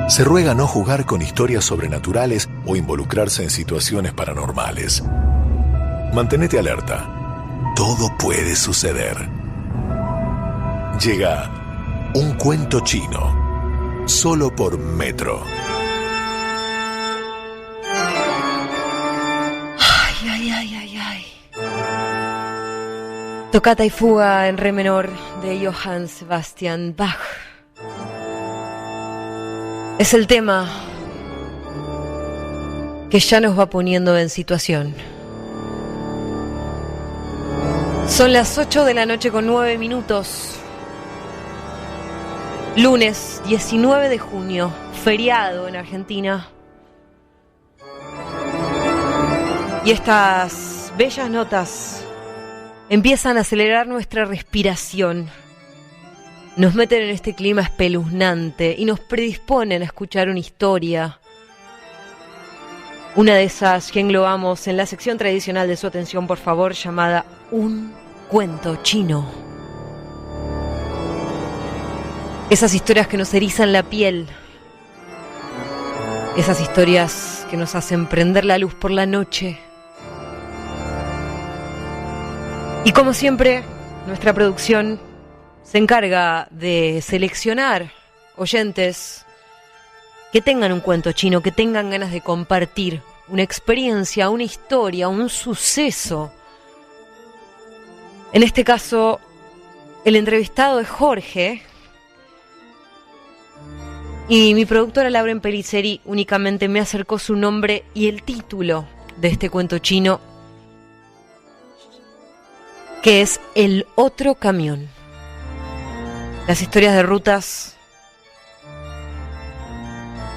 Se ruega no jugar con historias sobrenaturales o involucrarse en situaciones paranormales. Mantenete alerta. Todo puede suceder. Llega Un Cuento Chino, solo por Metro. Ay. Tocata y fuga en re menor de Johann Sebastian Bach. Es el tema que ya nos va poniendo en situación. Son las 8 de la noche con 9 minutos. Lunes 19 de junio, feriado en Argentina. Y estas bellas notas empiezan a acelerar nuestra respiración. Nos meten en este clima espeluznante y nos predisponen a escuchar una historia. Una de esas que englobamos en la sección tradicional de Su Atención, por favor, llamada Un Cuento Chino. Esas historias que nos erizan la piel. Esas historias que nos hacen prender la luz por la noche. Y como siempre, nuestra producción se encarga de seleccionar oyentes que tengan un cuento chino, que tengan ganas de compartir una experiencia, una historia, un suceso. En este caso, el entrevistado es Jorge. Y mi productora Lauren Pelliceri únicamente me acercó su nombre y el título de este cuento chino, que es El Otro Camión. Las historias de rutas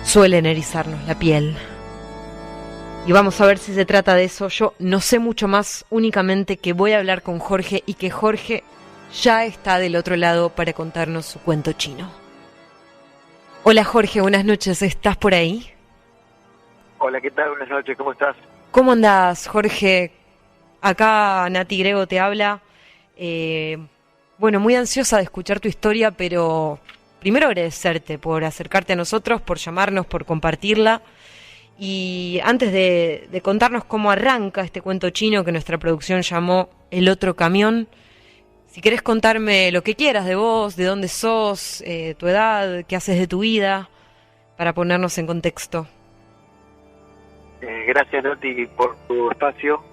suelen erizarnos la piel. Y vamos a ver si se trata de eso. Yo no sé mucho más, únicamente que voy a hablar con Jorge y que Jorge ya está del otro lado para contarnos su cuento chino. Hola Jorge, buenas noches, ¿estás por ahí? Hola, ¿qué tal? Buenas noches, ¿cómo estás? ¿Cómo andás, Jorge? Acá Nati Grego te habla. Bueno, muy ansiosa de escuchar tu historia, pero primero agradecerte por acercarte a nosotros, por llamarnos, por compartirla. Y antes de contarnos cómo arranca este cuento chino que nuestra producción llamó El Otro Camión, si querés contarme lo que quieras de vos, de dónde sos, tu edad, qué haces de tu vida, para ponernos en contexto. Gracias, Nati, por tu espacio.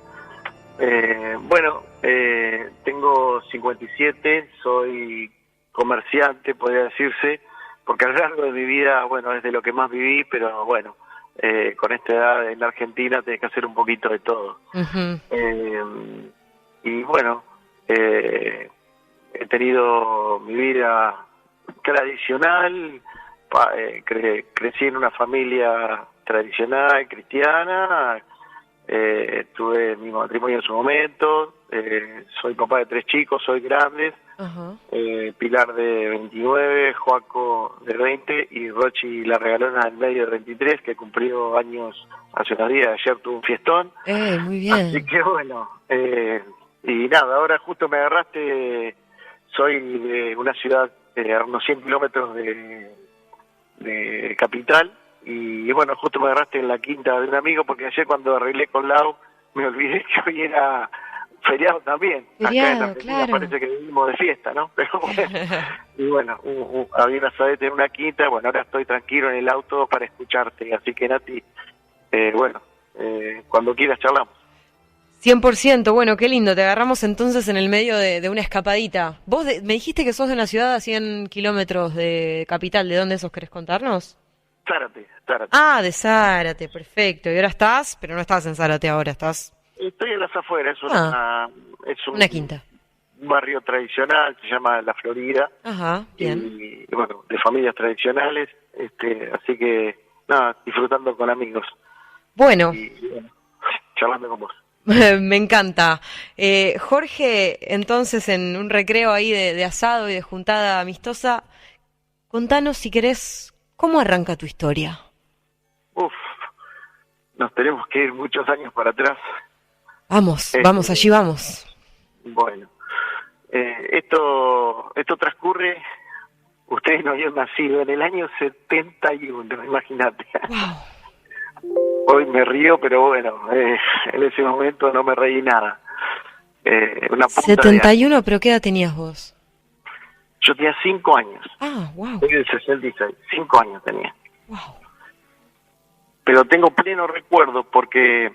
Tengo 57, soy comerciante, podría decirse, porque a lo largo de mi vida, es de lo que más viví, pero con esta edad en la Argentina tenés que hacer un poquito de todo. Uh-huh. He tenido mi vida tradicional, crecí en una familia tradicional, cristiana. Tuve mi matrimonio en su momento, soy papá de 3 chicos, soy grandes, uh-huh. Pilar de 29, Joaco de 20 y Rochi la regalona del medio de 23, que cumplió años hace unos días. Ayer tuvo un fiestón. Muy bien. Así que y nada, ahora justo me agarraste, soy de una ciudad a unos 100 kilómetros de capital. Y justo me agarraste en la quinta de un amigo, porque ayer cuando arreglé con Lau me olvidé que hoy era feriado también. Feriado, acá en Argentina, claro. Parece que vivimos de fiesta, ¿no? Pero había una asadete en una quinta. Ahora estoy tranquilo en el auto para escucharte, así que Nati, cuando quieras charlamos. 100%, bueno, qué lindo, te agarramos entonces en el medio de una escapadita. Vos me dijiste que sos de una ciudad a 100 kilómetros de capital, ¿de dónde sos? ¿Querés contarnos? Zárate. Ah, de Zárate, perfecto. Y ahora estás, pero no estás en Zárate ahora, estás... Estoy en las afueras, es una quinta. Un barrio tradicional, se llama La Florida. Ajá, bien. Y de familias tradicionales, así que, disfrutando con amigos. Bueno. Y charlando con vos. Me encanta. Jorge, entonces en un recreo ahí de asado y de juntada amistosa, contanos si querés, ¿cómo arranca tu historia? Nos tenemos que ir muchos años para atrás. Vamos, allí vamos. Bueno, esto transcurre ustedes no habían nacido en el año 71, imagínate. Wow. Hoy me río, pero bueno, en ese momento no me reí nada. Una punta 71, pero ¿qué edad tenías vos? Yo tenía 5 años. Ah, wow. Soy del 66, 5 años tenía. Wow. Pero tengo pleno recuerdo porque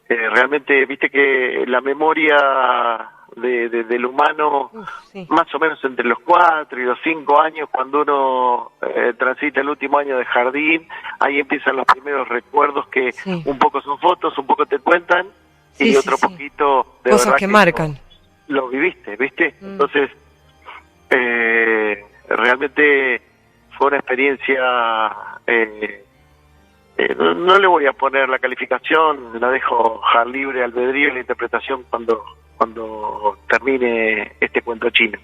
realmente, viste que la memoria del humano, Sí. más o menos entre los 4 y los 5 años, cuando uno transita el último año de jardín, ahí empiezan los primeros recuerdos que Sí. un poco son fotos, un poco te cuentan, Sí, y sí, otro sí. poquito de Cosas verdad que marcan. lo viviste, ¿viste? Mm. Entonces, realmente fue una experiencia, no le voy a poner la calificación, la dejo dejar libre albedrío y la interpretación cuando termine este cuento chino.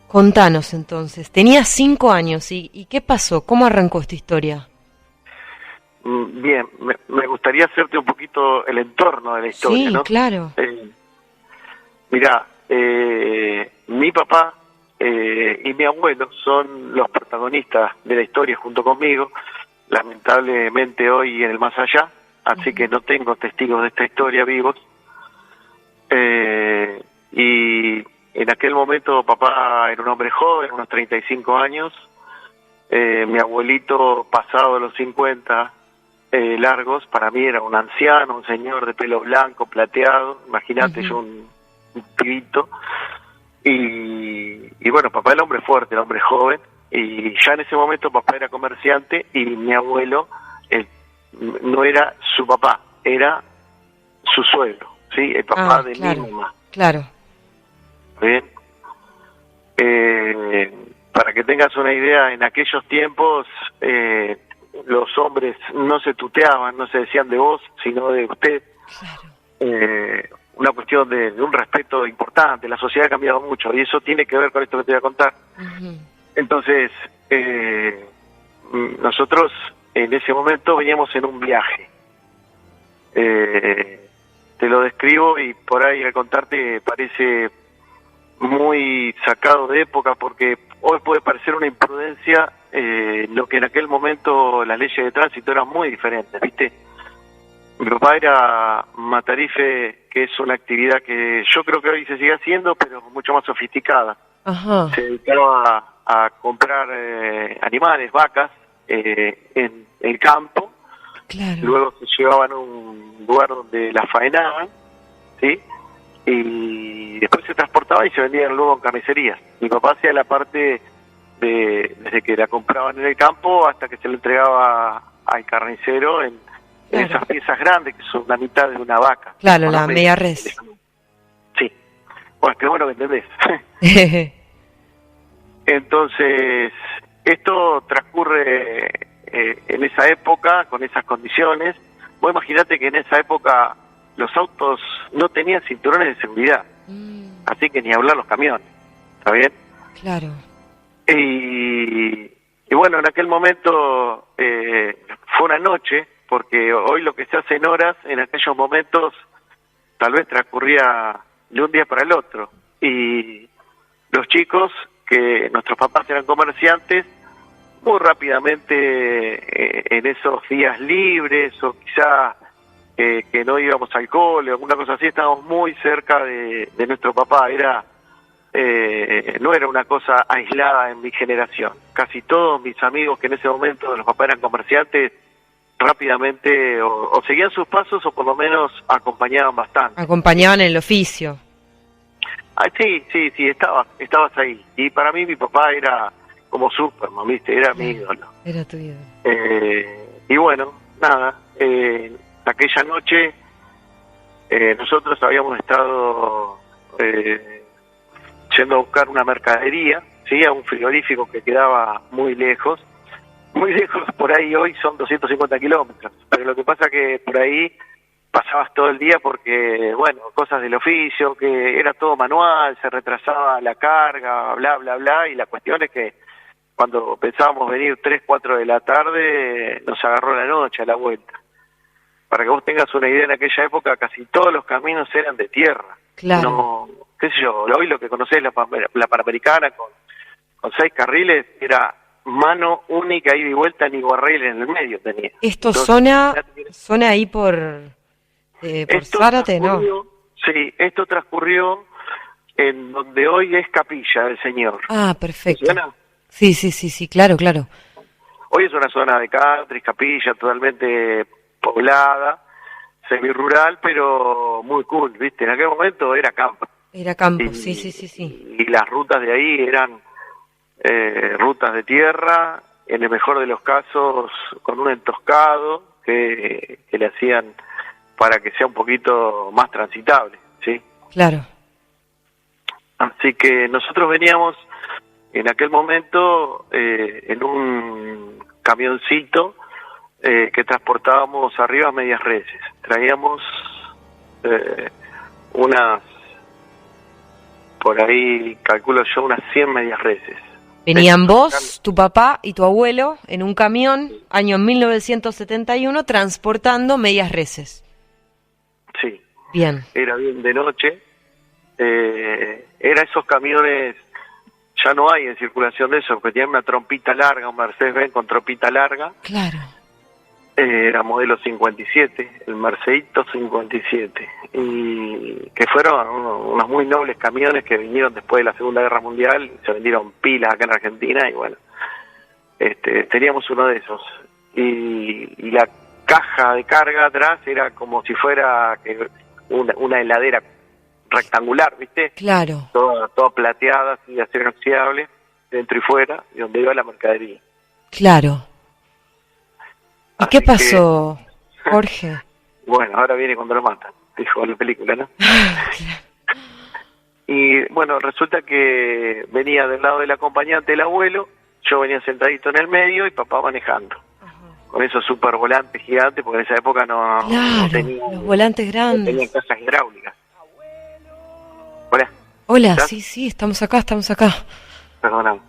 Contanos entonces, tenías 5 años, ¿y qué pasó? ¿Cómo arrancó esta historia? Bien, me gustaría hacerte un poquito el entorno de la historia, Sí, ¿no? claro. Mirá, mi papá y mi abuelo son los protagonistas de la historia junto conmigo, lamentablemente hoy en el más allá, así que no tengo testigos de esta historia vivos. Y en aquel momento papá era un hombre joven, unos 35 años, mi abuelito pasado de los 50 largos, para mí era un anciano, un señor de pelo blanco, plateado, imagínate yo un pibito, y bueno, papá era hombre fuerte, era hombre joven, y ya en ese momento papá era comerciante y mi abuelo no era su papá, era su suegro, ¿sí? El papá de claro, mi mamá. Claro. Bien. Para que tengas una idea, en aquellos tiempos los hombres no se tuteaban, no se decían de vos, sino de usted. Claro. Una cuestión de un respeto importante. La sociedad ha cambiado mucho y eso tiene que ver con esto que te voy a contar. Entonces, nosotros en ese momento veníamos en un viaje. Te lo describo y por ahí al contarte parece muy sacado de época porque hoy puede parecer una imprudencia lo que en aquel momento las leyes de tránsito eran muy diferentes, ¿viste? Mi papá era matarife, que es una actividad que yo creo que hoy se sigue haciendo, pero mucho más sofisticada. Ajá. Se dedicaba a comprar animales, vacas, en el campo. Claro. Luego se llevaban a un lugar donde las faenaban, ¿sí? Y después se transportaban y se vendían luego en carnicerías. Mi papá hacía la parte desde que la compraban en el campo hasta que se le entregaba al carnicero en esas piezas grandes que son la mitad de una vaca. Claro, la media res. Sí. Bueno, qué bueno que entendés. Entonces, esto transcurre en esa época, con esas condiciones. Vos imaginate que en esa época los autos no tenían cinturones de seguridad, así que ni hablar los camiones, ¿está bien? Claro. Y bueno, en aquel momento fue una noche, porque hoy lo que se hace en horas, en aquellos momentos tal vez transcurría de un día para el otro. Y los chicos, que nuestros papás eran comerciantes, muy rápidamente en esos días libres o quizá que no íbamos al cole o alguna cosa así, estábamos muy cerca de nuestro papá. No era una cosa aislada en mi generación. Casi todos mis amigos que en ese momento los papás eran comerciantes, rápidamente o seguían sus pasos o por lo menos acompañaban bastante. Acompañaban el oficio. Sí, estabas ahí. Y para mí mi papá era como Superman, ¿viste? Era mi ídolo. Era tu ídolo. Y bueno, nada, aquella noche nosotros habíamos estado yendo a buscar una mercadería, ¿sí? A un frigorífico que quedaba muy lejos, por ahí hoy son 250 kilómetros, pero lo que pasa que por ahí pasabas todo el día porque, bueno, cosas del oficio, que era todo manual, se retrasaba la carga, bla, bla, bla, y la cuestión es que cuando pensábamos venir 3, 4 de la tarde, nos agarró la noche a la vuelta. Para que vos tengas una idea, en aquella época casi todos los caminos eran de tierra. Claro. No, qué sé yo, hoy lo que conocés es la Panamericana con 6 carriles, era mano única, ida y vuelta, ni guarrail en el medio tenía. Esto Entonces, zona ahí por Zárate, ¿no? Sí, esto transcurrió en donde hoy es Capilla del Señor. Ah, perfecto. ¿Suena? Sí, claro. Hoy es una zona de country, Capilla, totalmente poblada, semi-rural, pero muy cool, ¿viste? En aquel momento era campo. Era campo, Y, sí. y las rutas de ahí eran rutas de tierra, en el mejor de los casos con un entoscado que le hacían para que sea un poquito más transitable, ¿sí? Claro. Así que nosotros veníamos en aquel momento en un camioncito que transportábamos arriba medias reses. Traíamos unas, por ahí calculo yo, unas 100 medias reses. Venían vos, tu papá y tu abuelo en un camión, año 1971, transportando medias reses. Sí. Bien. Era bien de noche. Era esos camiones, ya no hay en circulación de esos, porque tenían una trompita larga, un Mercedes-Benz con trompita larga. Claro. Era modelo 57, el Mercedito 57, y que fueron unos muy nobles camiones que vinieron después de la Segunda Guerra Mundial, se vendieron pilas acá en Argentina, y bueno, teníamos uno de esos, y la caja de carga atrás era como si fuera una heladera rectangular, ¿viste? Claro. Toda plateada, así de acero inoxidable, dentro y fuera, y donde iba la mercadería. Claro. ¿Y qué pasó, Jorge? Bueno, ahora viene cuando lo matan, dijo la película, ¿no? Y bueno, resulta que venía del lado del acompañante el abuelo, yo venía sentadito en el medio y papá manejando. Con esos super volantes gigantes, porque en esa época no tenía... los volantes grandes. No tenían casas hidráulicas. Hola. Hola, ¿Estás? sí, estamos acá. Perdóname.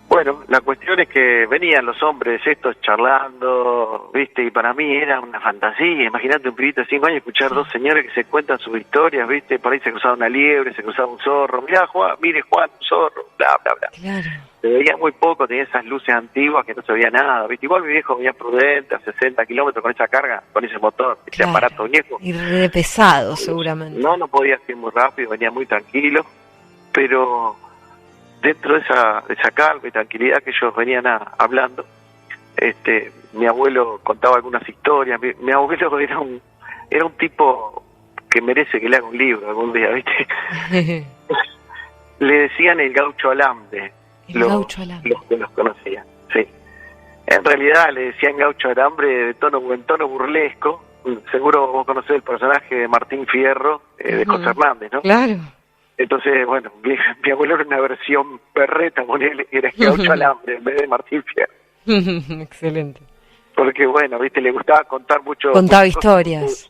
Bueno, la cuestión es que venían los hombres estos charlando, ¿viste? Y para mí era una fantasía. Imagínate un pibito de 5 años escuchar dos señores que se cuentan sus historias, ¿viste? Por ahí se cruzaba una liebre, se cruzaba un zorro. Mirá, Juan, mire, Juan, un zorro, bla, bla, bla. Claro. Se veía muy poco, tenía esas luces antiguas que no se veía nada, ¿viste? Igual mi viejo venía prudente a 60 kilómetros con esa carga, con ese motor, ese aparato viejo. Y re pesado, seguramente. No podía ir muy rápido, venía muy tranquilo, pero dentro de esa calma y tranquilidad que ellos venían hablando, mi abuelo contaba algunas historias. Mi abuelo era un tipo que merece que le haga un libro algún día, ¿viste? Le decían el gaucho alambre. Los que los conocían, sí. En realidad le decían gaucho alambre en tono burlesco. Seguro vos conocés el personaje de Martín Fierro, de José Hernández, ¿no? Claro. Entonces, bueno, mi abuelo era una versión perreta, era gaucho alambre en vez de Martín Fierro. Excelente. Porque, bueno, viste, le gustaba contar mucho. Contaba historias.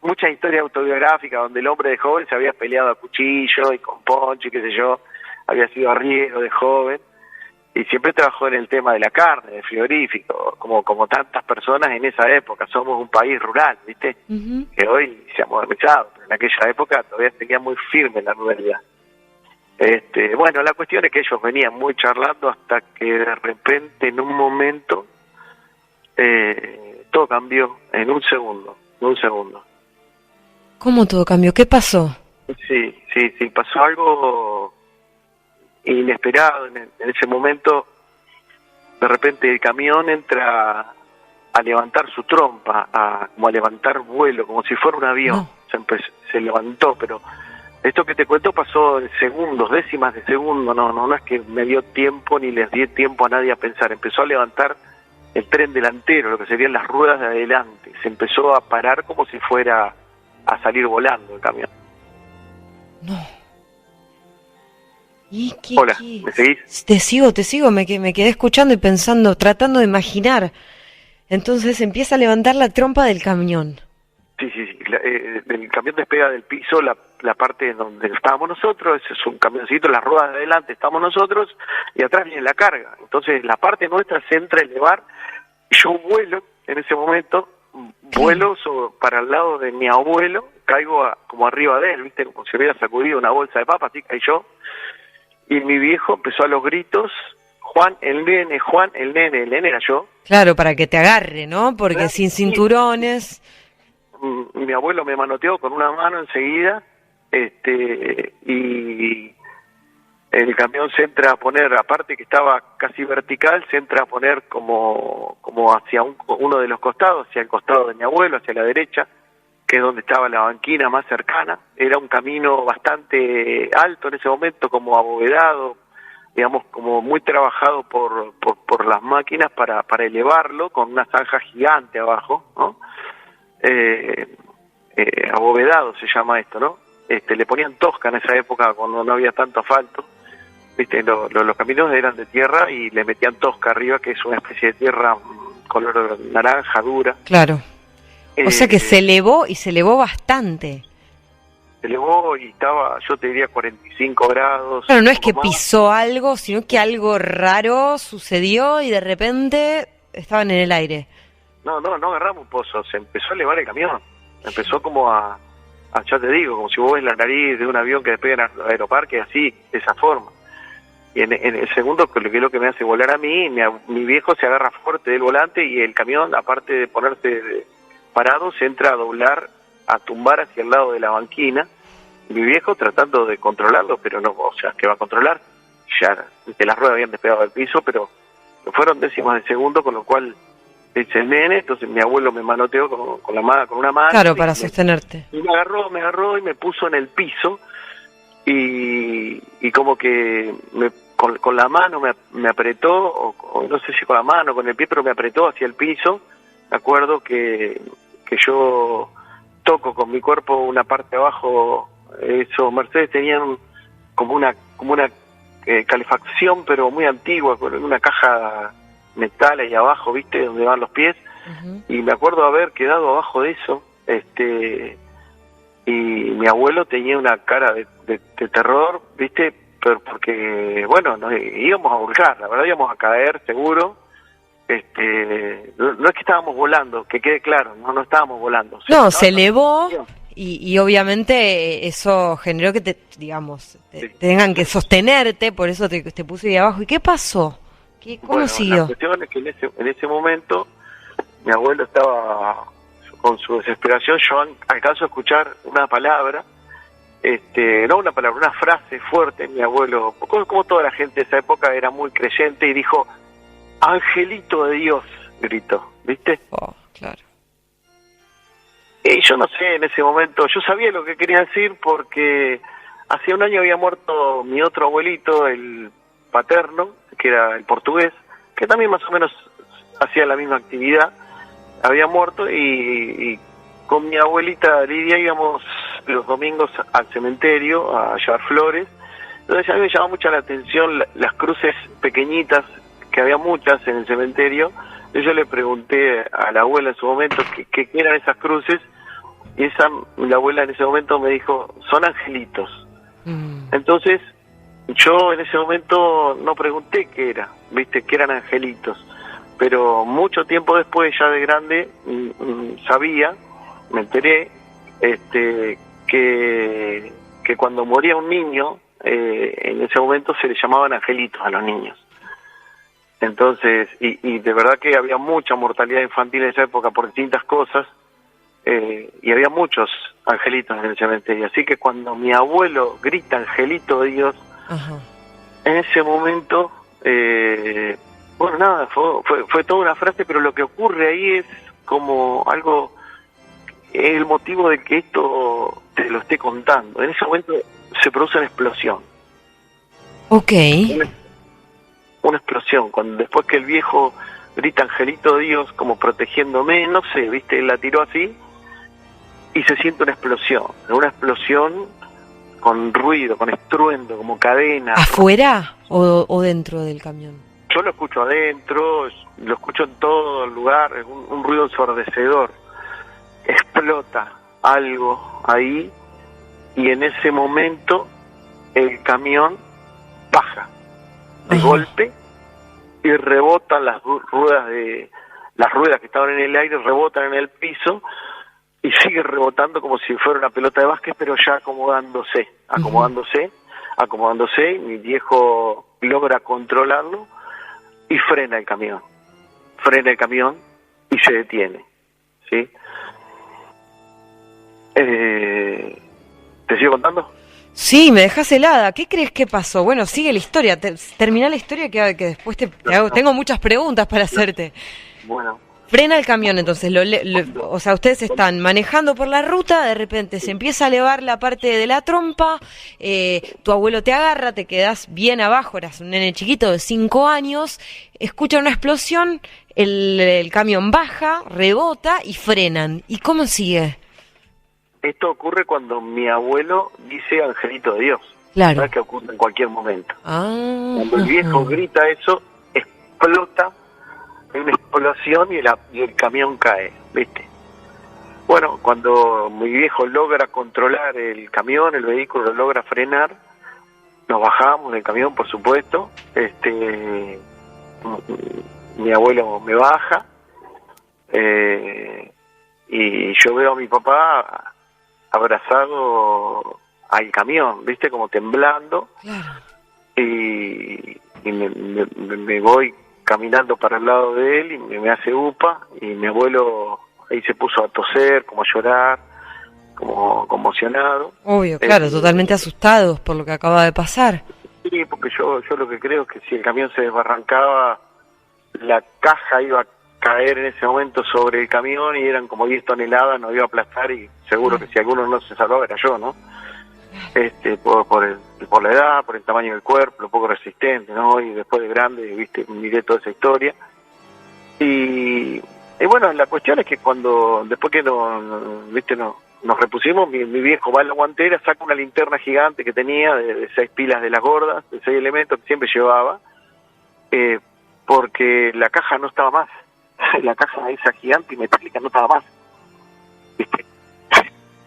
Muchas historias autobiográficas donde el hombre de joven se había peleado a cuchillo y con poncho y qué sé yo, había sido arriero de joven, y siempre trabajó en el tema de la carne, del frigorífico, como tantas personas en esa época. Somos un país rural, ¿viste? Que hoy se ha modernizado, pero en aquella época todavía seguía muy firme la ruralidad. Bueno, la cuestión es que ellos venían muy charlando hasta que de repente, en un momento, todo cambió en un segundo. ¿Cómo todo cambió? ¿Qué pasó? Sí, pasó algo inesperado en ese momento. De repente el camión entra a levantar su trompa, como a levantar vuelo, como si fuera un avión. No. Se levantó, pero esto que te cuento pasó en segundos, décimas de segundo. No es que me dio tiempo ni les di tiempo a nadie a pensar. Empezó a levantar el tren delantero, lo que serían las ruedas de adelante. Se empezó a parar como si fuera a salir volando el camión. No. Hola, ¿me seguís? Te sigo, me quedé escuchando y pensando, tratando de imaginar. Entonces empieza a levantar la trompa del camión. Sí. El camión despega del piso, la parte donde estábamos nosotros, ese es un camioncito, las ruedas de adelante estamos nosotros, y atrás viene la carga. Entonces la parte nuestra se entra a elevar, y yo vuelo, en ese momento, vuelo para el lado de mi abuelo, caigo como arriba de él, ¿viste? Como si hubiera sacudido una bolsa de papas, así caí yo. y mi viejo empezó a los gritos, Juan el nene, el nene era yo. Claro, para que te agarre, ¿no? Porque Claro, sin sí. cinturones... Mi abuelo me manoteó con una mano enseguida, y el camión se entra a poner, aparte que estaba casi vertical, se entra a poner como hacia uno de los costados, hacia el costado de mi abuelo, hacia la derecha, que es donde estaba la banquina más cercana. Era un camino bastante alto en ese momento, como abovedado, digamos, como muy trabajado por las máquinas para elevarlo, con una zanja gigante abajo, ¿no? Abovedado se llama esto, ¿no? Le ponían tosca en esa época cuando no había tanto asfalto, ¿viste? Los caminos eran de tierra y le metían tosca arriba, que es una especie de tierra color naranja, dura. Claro. O sea que se elevó y se elevó bastante. Se elevó y estaba, yo te diría, 45 grados. Claro, no es que más. pisó algo, sino que algo raro sucedió y de repente estaban en el aire. No agarramos un pozo, se empezó a elevar el camión. Empezó como ya te digo, como si vos ves la nariz de un avión que despega en el aeroparque, así, de esa forma. Y en el segundo, que es lo que me hace volar a mí, mi viejo se agarra fuerte del volante y el camión, aparte de ponerse parado, se entra a doblar, a tumbar hacia el lado de la banquina. Y mi viejo tratando de controlarlo, pero no, o sea, ¿qué va a controlar? Ya, que las ruedas habían despegado del piso, pero fueron décimas de segundo, con lo cual dice el nene. Entonces mi abuelo me manoteó con una mano. Claro, para sostenerte. Y me agarró y me puso en el piso, y como que con la mano me apretó, o no sé si con la mano o con el pie, pero me apretó hacia el piso. Me acuerdo que yo toco con mi cuerpo una parte abajo. Esos Mercedes tenían como una calefacción, pero muy antigua, con una caja metal ahí abajo, ¿viste? Donde van los pies. Uh-huh. Y me acuerdo haber quedado abajo de eso, y mi abuelo tenía una cara de terror, ¿viste? Pero porque, bueno, nos íbamos a volcar, la verdad íbamos a caer seguro. No es que estábamos volando, que quede claro, no estábamos volando. No, se elevó y obviamente eso generó que Sí. tengan que sostenerte, por eso te puse ahí abajo. ¿Y qué pasó? ¿Cómo siguió? La cuestión es que en ese momento mi abuelo estaba con su desesperación. Yo alcanzo a escuchar una palabra, no una palabra, una frase fuerte. Mi abuelo, como toda la gente de esa época, era muy creyente y dijo: "Angelito de Dios", gritó, ¿viste? Oh, claro. Y yo no sé, en ese momento, yo sabía lo que quería decir porque hacía un año había muerto mi otro abuelito, el paterno, que era el portugués, que también más o menos hacía la misma actividad. Había muerto y con mi abuelita Lidia íbamos los domingos al cementerio a llevar flores. Entonces a mí me llamaba mucho la atención las cruces pequeñitas, que había muchas en el cementerio. Yo le pregunté a la abuela en su momento qué eran esas cruces, y la abuela en ese momento me dijo: "Son angelitos". Entonces yo en ese momento no pregunté qué era, viste, que eran angelitos, pero mucho tiempo después, ya de grande, sabía, me enteré, que cuando moría un niño, en ese momento se le llamaban angelitos a los niños. Entonces, y de verdad que había mucha mortalidad infantil en esa época por distintas cosas, y había muchos angelitos en el cementerio. Así que cuando mi abuelo grita "Angelito de Dios", Ajá. en ese momento, bueno, nada, fue toda una frase, pero lo que ocurre ahí es como algo, el motivo de que esto te lo esté contando. En ese momento se produce una explosión. Ok. Una explosión, después que el viejo grita "Angelito de Dios", como protegiéndome, no sé, viste, él la tiró así, y se siente una explosión con ruido, con estruendo, como cadena. ¿Afuera o dentro del camión? Yo lo escucho adentro, lo escucho en todo el lugar, es un ruido ensordecedor. Explota algo ahí, y en ese momento el camión baja de golpe y rebotan las ruedas que estaban en el aire, rebotan en el piso y sigue rebotando como si fuera una pelota de básquet, pero ya acomodándose acomodándose, y mi viejo logra controlarlo y frena el camión y se detiene, ¿sí? ¿Te sigo contando? Sí, me dejas helada. ¿Qué crees que pasó? Bueno, sigue la historia. Termina la historia que después te hago. Tengo muchas preguntas para hacerte. Bueno. Frena el camión, entonces, o sea, ustedes están manejando por la ruta, de repente se empieza a elevar la parte de la trompa, tu abuelo te agarra, te quedás bien abajo, eras un nene chiquito de 5 años, escucha una explosión, el camión baja, rebota y frenan. ¿Y cómo sigue? Esto ocurre cuando mi abuelo dice angelito de Dios. Claro. ¿Sabes? Que ocurre en cualquier momento. Cuando el Ajá. viejo grita eso, explota, hay una explosión y el camión cae, ¿viste? Bueno, cuando mi viejo logra controlar el camión, el vehículo lo logra frenar, nos bajamos del camión, por supuesto. Mi abuelo me baja, y yo veo a mi papá abrazado al camión, ¿viste? Como temblando. Claro. Y me voy caminando para el lado de él y me hace upa, y mi abuelo ahí se puso a toser, como a llorar, como conmocionado. Obvio, claro, totalmente asustados por lo que acaba de pasar. Sí, porque yo lo que creo es que si el camión se desbarrancaba, la caja iba a caer en ese momento sobre el camión y eran como 10 toneladas, nos iba a aplastar, y seguro que si alguno no se salvaba era yo, ¿no? Por la edad, por el tamaño del cuerpo, lo poco resistente, ¿no? Y después de grande, viste, miré toda esa historia. Y bueno, la cuestión es que después que nos repusimos, mi viejo va a la guantera, saca una linterna gigante que tenía de 6 pilas de las gordas, de 6 elementos que siempre llevaba, porque la caja no estaba más. La caja esa gigante y metálica no estaba más, ¿viste?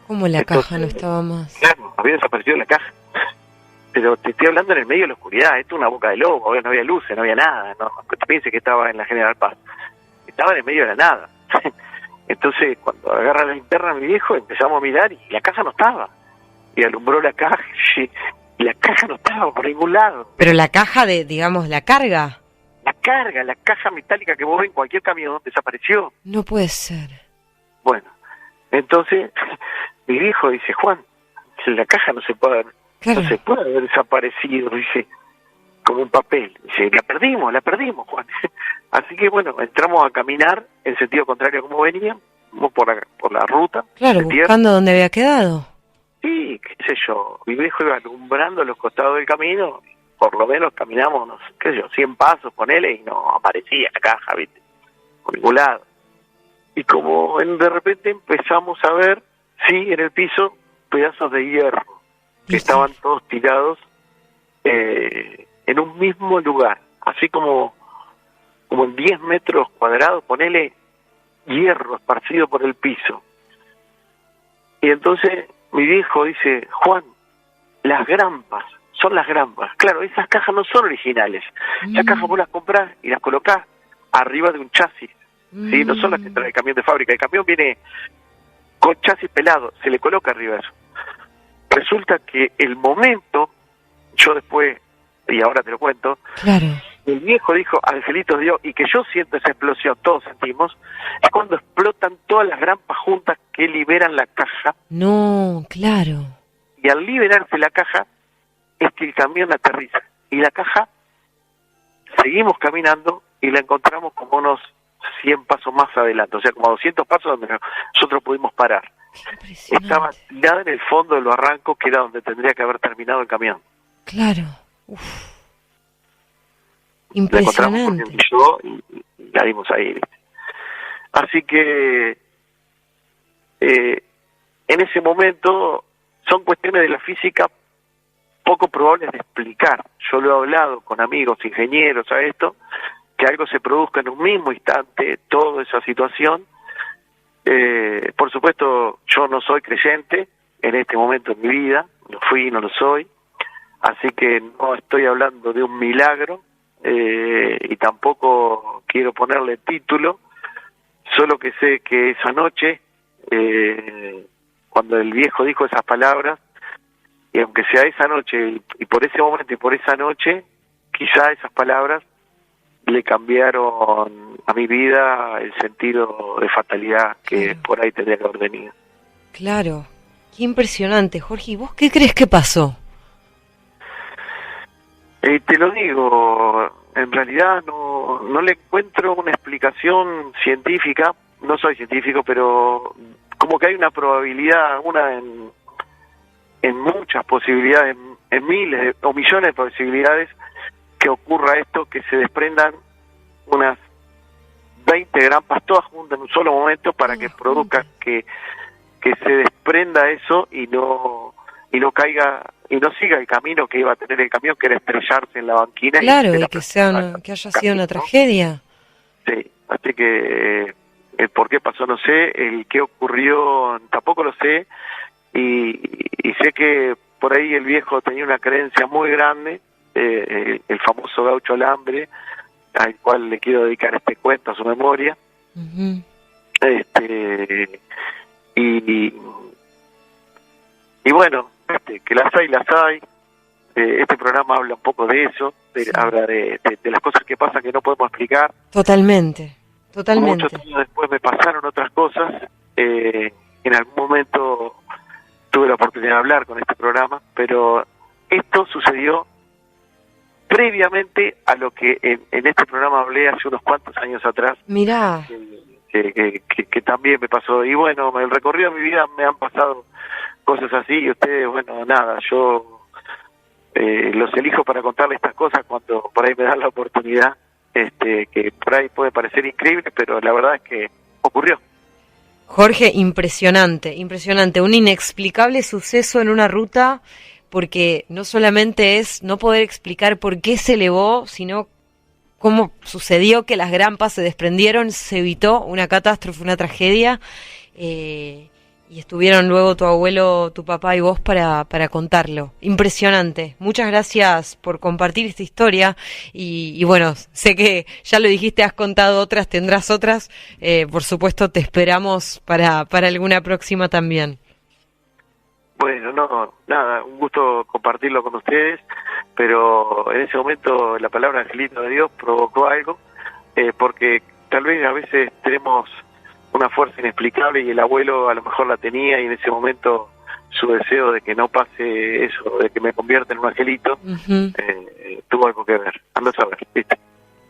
¿Cómo la caja no estaba más? Claro, había desaparecido la caja. Pero te estoy hablando en el medio de la oscuridad, esto es una boca de lobo, no había luces, no había nada, no te pienses que estaba en la General Paz, estaba en el medio de la nada. Entonces, cuando agarra la linterna mi viejo, empezamos a mirar y la caja no estaba. Y alumbró la caja y la caja no estaba por ningún lado. Pero la caja de, digamos, la carga. La caja metálica que vos ves en cualquier camión desapareció. No puede ser. Bueno, entonces mi viejo dice, Juan, la caja no se puede haber desaparecido, dice, como un papel. Dice, la perdimos, Juan. Así que bueno, entramos a caminar en sentido contrario a como veníamos, por la ruta. Claro, buscando dónde había quedado. Sí, qué sé yo, mi viejo iba alumbrando los costados del camino, por lo menos caminamos, no sé, qué sé yo, 100 pasos con él y no aparecía la caja, ¿viste? Por ningún lado. Y como de repente empezamos a ver, sí, en el piso, pedazos de hierro, que estaban todos tirados en un mismo lugar, así como en 10 metros cuadrados, ponele hierro esparcido por el piso. Y entonces mi viejo dice, Juan, son las grampas. Claro, esas cajas no son originales. Esas cajas vos las comprás y las colocás arriba de un chasis. ¿Sí? No son las que trae el camión de fábrica. El camión viene con chasis pelado, se le coloca arriba eso. Resulta que el momento, yo después, y ahora te lo cuento, claro, el viejo dijo, angelitos Dios, y que yo siento esa explosión, todos sentimos, es cuando explotan todas las grampas juntas que liberan la caja. No, claro. Y al liberarse la caja, es que el camión aterriza. Y la caja, seguimos caminando y la encontramos como unos 100 pasos más adelante, o sea, como a 200 pasos donde nosotros pudimos parar. Estaba tirada en el fondo del barranco, que era donde tendría que haber terminado el camión. Claro. Uf. Impresionante. Y la dimos ahí, ¿viste? Así que en ese momento son cuestiones de la física poco probables de explicar. Yo lo he hablado con amigos ingenieros a esto, que algo se produzca en un mismo instante, toda esa situación. Por supuesto, yo no soy creyente en este momento en mi vida, no fui y no lo soy, así que no estoy hablando de un milagro, y tampoco quiero ponerle título, solo que sé que esa noche, cuando el viejo dijo esas palabras, y aunque sea esa noche, y por ese momento y por esa noche, quizá esas palabras le cambiaron a mi vida el sentido de fatalidad que por ahí tendría que haber tenido. Claro, qué impresionante, Jorge. ¿Y vos qué crees que pasó? Te lo digo, en realidad no le encuentro una explicación científica, no soy científico, pero como que hay una probabilidad, en muchas posibilidades, en miles o millones de posibilidades que ocurra esto, que se desprendan unas 20 grampas todas juntas en un solo momento para que produzca que se desprenda eso y no caiga y no siga el camino que iba a tener el camión, que era estrellarse en la banquina. Claro, y que haya sido una tragedia. Sí, así que el por qué pasó no sé, el qué ocurrió tampoco lo sé, y sé que por ahí el viejo tenía una creencia muy grande, el famoso gaucho Alambre, al cual le quiero dedicar este cuento a su memoria. Uh-huh. Y bueno, que las hay. Este programa habla un poco de eso, habla de las cosas que pasan que no podemos explicar. Totalmente. Muchos años después me pasaron otras cosas. En algún momento tuve la oportunidad de hablar con este programa, pero esto sucedió previamente a lo que en este programa hablé hace unos cuantos años atrás. Mirá. Que también me pasó. Y bueno, el recorrido de mi vida me han pasado cosas así, y ustedes, bueno, nada, yo los elijo para contarles estas cosas cuando por ahí me dan la oportunidad, que por ahí puede parecer increíble, pero la verdad es que ocurrió. Jorge, impresionante, un inexplicable suceso en una ruta, porque no solamente es no poder explicar por qué se elevó, sino cómo sucedió que las grampas se desprendieron, se evitó una catástrofe, una tragedia, y estuvieron luego tu abuelo, tu papá y vos para contarlo. Impresionante. Muchas gracias por compartir esta historia y bueno, sé que ya lo dijiste, has contado otras, tendrás otras. Por supuesto, te esperamos para alguna próxima también. Bueno, nada, un gusto compartirlo con ustedes, pero en ese momento la palabra angelito de Dios provocó algo, porque tal vez a veces tenemos una fuerza inexplicable y el abuelo a lo mejor la tenía, y en ese momento su deseo de que no pase eso, de que me convierta en un angelito, Uh-huh. Tuvo algo que ver. Anda a saber, ¿viste?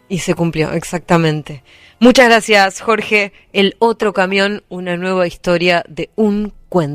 Y se cumplió, exactamente. Muchas gracias, Jorge. El otro camión, una nueva historia de un cuento.